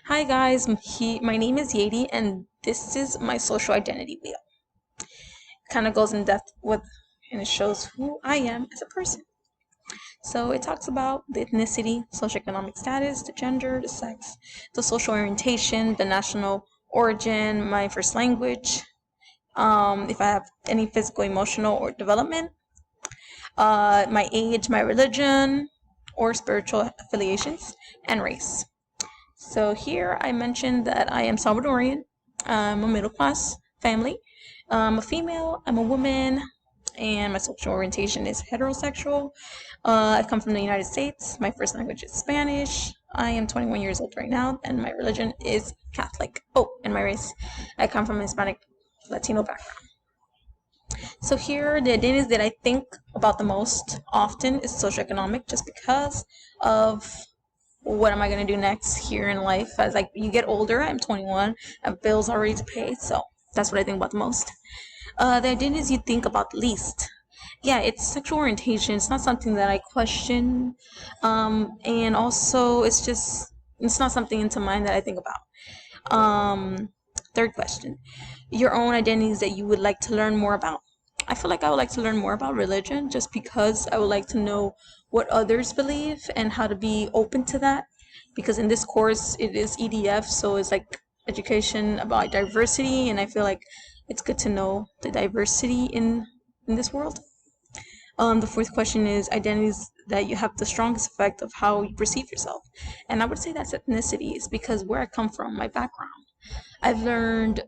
Hi guys, my name is Yadi and this is my social identity wheel. Kind of goes in depth with and it shows who I am as a person. So it talks about the ethnicity, socioeconomic status, the gender, the sex, the social orientation, the national origin, my first language, if I have any physical, emotional, or development, my age, my religion, or spiritual affiliations, and race. So here I mentioned that I am Salvadorian. I'm a middle class family. I'm a female, I'm a woman, and my sexual orientation is heterosexual. I come from the United States. My first language is Spanish. I am 21 years old right now, and my religion is Catholic. Oh, and my race, I come from a Hispanic Latino background. So here, the identities that I think about the most often is socioeconomic, just because of what am I gonna do next here in life as like you get older. I'm 21, I have bills already to pay, so that's what I think about the most. The identities you think about the least. Yeah, it's sexual orientation. It's not something that I question, and also it's not something into mind that I think about. Third question, your own identities that you would like to learn more about. I feel like I would like to learn more about religion just because I would like to know what others believe and how to be open to that. Because in this course, it is EDF, so it's like education about diversity, and I feel like it's good to know the diversity in this world. The fourth question is identities that you have the strongest effect of how you perceive yourself. And I would say that's ethnicities because where I come from, my background. I've learned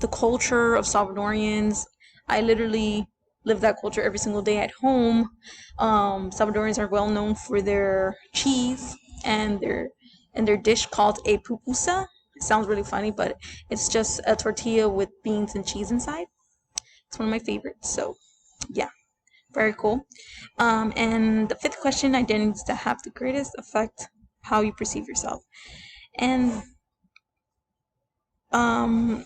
the culture of Salvadorians. I literally live that culture every single day at home. Salvadorians are well known for their cheese and their dish called a pupusa. It sounds really funny, but it's just a tortilla with beans and cheese inside. It's one of my favorites. So, yeah, very cool. And the fifth question: identities that have the greatest effect how you perceive yourself. And um,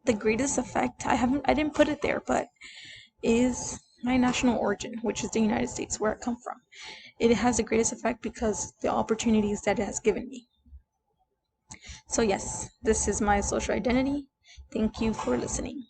the greatest effect I didn't put it there, but is my national origin, which is the United States, where I come from. It has the greatest effect because the opportunities that it has given me. So yes, this is my social identity. Thank you for listening.